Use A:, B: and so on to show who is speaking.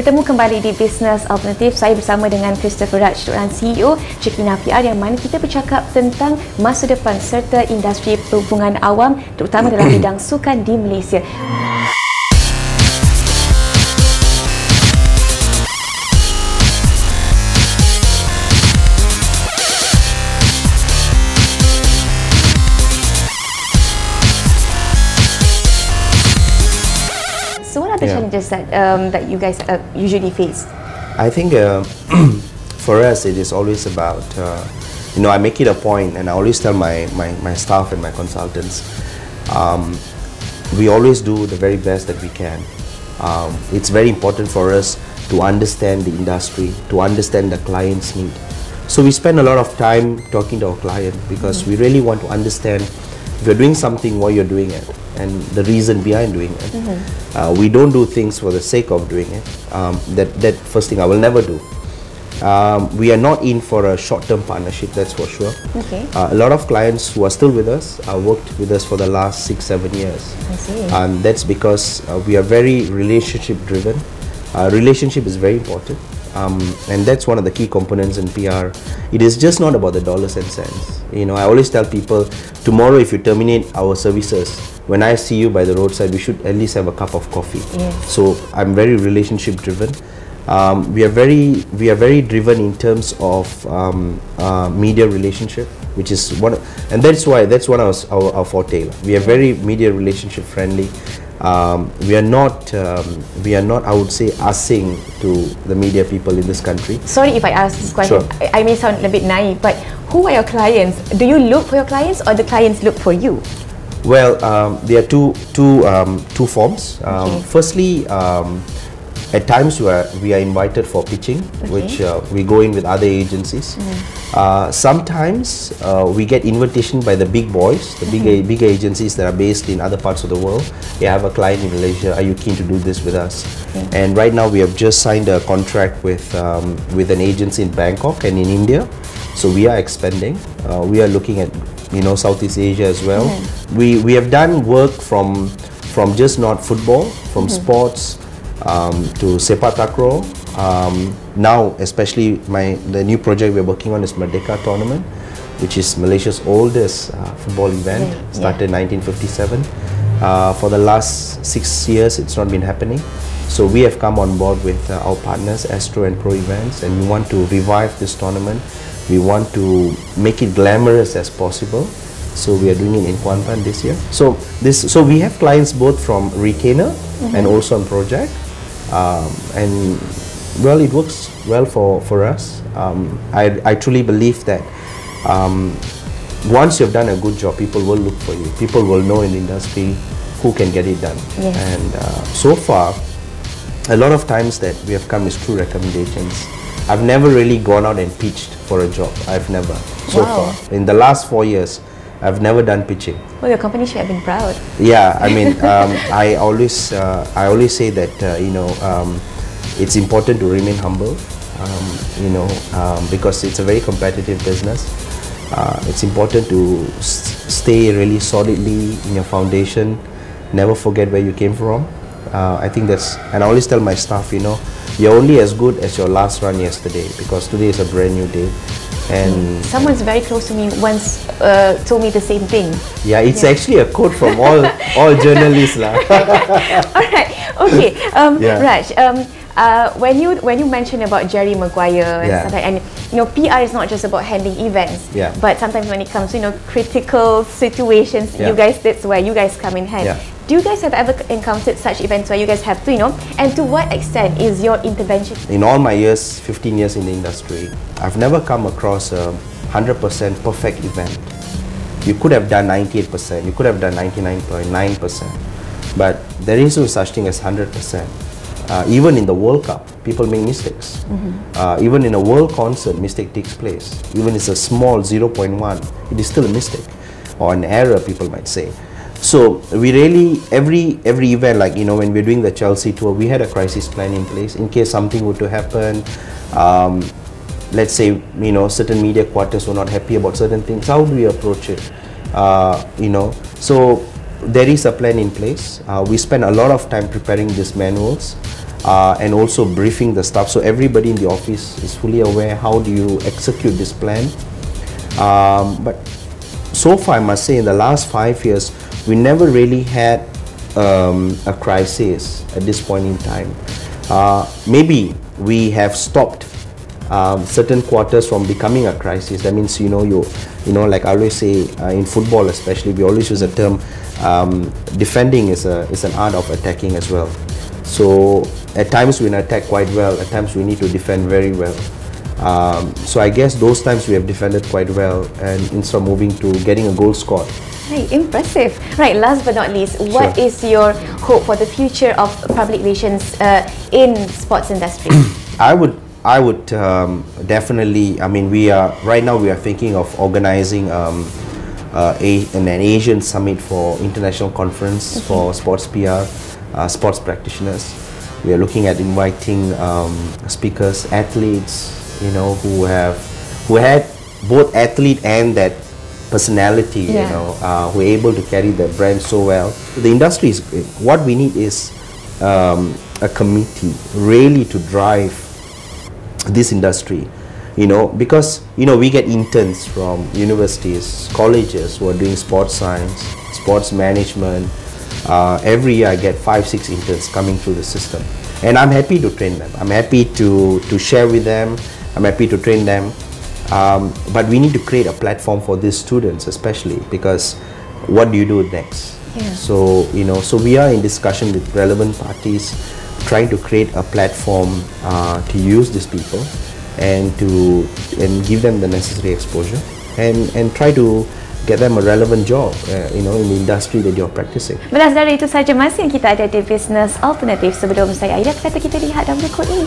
A: bertemu kembali di Bisnes Alternatif. Saya bersama dengan Christopher Raj, seorang CEO Cekina PR, yang mana kita bercakap tentang masa depan serta industri perhubungan awam, terutama dalam bidang sukan di Malaysia. So what are the challenges that you guys usually face?
B: I think for us it is always about, I make it a point, and I always tell my staff and my consultants, we always do the very best that we can. It's very important for us to understand the industry, to understand the client's need. So we spend a lot of time talking to our client because we really want to understand if you're doing something, why you're doing it, and the reason behind doing it. We don't do things for the sake of doing it. That first thing I will never do. We are not in for a short-term partnership, that's for sure.
A: Okay.
B: A lot of clients who are still with us worked with us for the last 6-7 years.
A: I see.
B: And that's because we are very relationship driven. Relationship is very important. And that's one of the key components in PR. It is just not about the dollars and cents. I always tell people, tomorrow if you terminate our services, when I see you by the roadside, we should at least have a cup of coffee.
A: Yes.
B: So I'm very relationship driven. We are very driven in terms of media relationship, which is and that's one of our forte. We are very media relationship friendly. We are not I would say assing to the media people in this country.
A: Sorry if I ask this question.
B: Sure.
A: I may sound a bit naive, but who are your clients? Do you look for your clients, or the clients look for you?
B: Well, there are two forms.
A: Okay.
B: Firstly, at times we are invited for pitching, which we go in with other agencies. Sometimes we get invitation by the big boys, the big agencies that are based in other parts of the world. They have a client in Malaysia. Are you keen to do this with us? And right now we have just signed a contract with an agency in Bangkok and in India. So we are expanding. We are looking at Southeast Asia as well. We have done work from just not football, from sports. To sepak takraw. Now, especially the new project we're working on is Merdeka Tournament, which is Malaysia's oldest football event. Started in 1957. For the last 6 years, it's not been happening. So we have come on board with our partners, Astro and Pro Events, and we want to revive this tournament. We want to make it glamorous as possible. So we are doing it in Kuantan this year. So we have clients both from retainer and also on project. And well, it works well for us. I truly believe that once you've done a good job, people will look for you. People will know in the industry who can get it done.
A: Yes.
B: And so far, a lot of times that we have come is through recommendations. I've never really gone out and pitched for a job. I've never so far. In the last 4 years, I've never done pitching.
A: Well, your company should have been proud.
B: Yeah, I mean, I always say that it's important to remain humble, because it's a very competitive business. It's important to stay really solidly in your foundation. Never forget where you came from. I think that's, and I always tell my staff, you're only as good as your last run yesterday, because today is a brand new day. And
A: someone's very close to me once told me the same thing.
B: Yeah, it's actually a quote from all journalists lah.
A: All right, okay. Raj, when you mentioned about Jerry Maguire and stuff like, and PR is not just about handling events, but sometimes when it comes to critical situations, that's where you guys come in hand. Do you guys have ever encountered such events where you guys have to, and to what extent is your intervention? In all my years, 15 years in the industry, I've never come across a 100% perfect event. You could have done 98%, you could have done 99.9%, but there is no such thing as 100%. Even in the World Cup, people make mistakes. Even in a world concert, mistake takes place. Even if it's a small 0.1, it is still a mistake, or an error, people might say. So we really, every event, like when we're doing the Chelsea tour, we had a crisis plan in place in case something were to happen. Let's say certain media quarters were not happy about certain things. How do we approach it? So there is a plan in place. We spend a lot of time preparing these manuals.
B: and also briefing the staff, so everybody in the office is fully aware how do you execute this plan. But so far, I must say, in the last 5 years, we never really had a crisis at this point in time. Maybe we have stopped certain quarters from becoming a crisis. That means, you know, like I always say, in football especially, we always use the term defending is an art of attacking as well. So at times we attack quite well, at times we need to defend very well. So I guess those times we have defended quite well, and instead of moving to getting a goal scored.
A: Right, impressive. Right, last but not least, what is your hope for the future of public relations in sports industry?
B: I would definitely. I mean, right now we are thinking of organizing an Asian summit for international conference for sports PR, sports practitioners. We are looking at inviting speakers, athletes, you know, who had both athlete and that personality, you know, who are able to carry their brand so well. The industry is great. What we need is a committee really to drive this industry, you know, because, you know, we get interns from universities, colleges who are doing sports science, sports management. Every year I get 5-6 interns coming through the system, and I'm happy to train them. I'm happy to share with them. I'm happy to train them. But we need to create a platform for these students, especially because what do you do next? So, you know, so we are in discussion with relevant parties, trying to create a platform to use these people and give them the necessary exposure and try to get them a relevant job, you know, in the industry that you're practicing.
A: Belas dari itu saja masa yang kita ada di Bisnes Alternatif. Sebelum saya Aida kata kita lihat dalam berikut ini.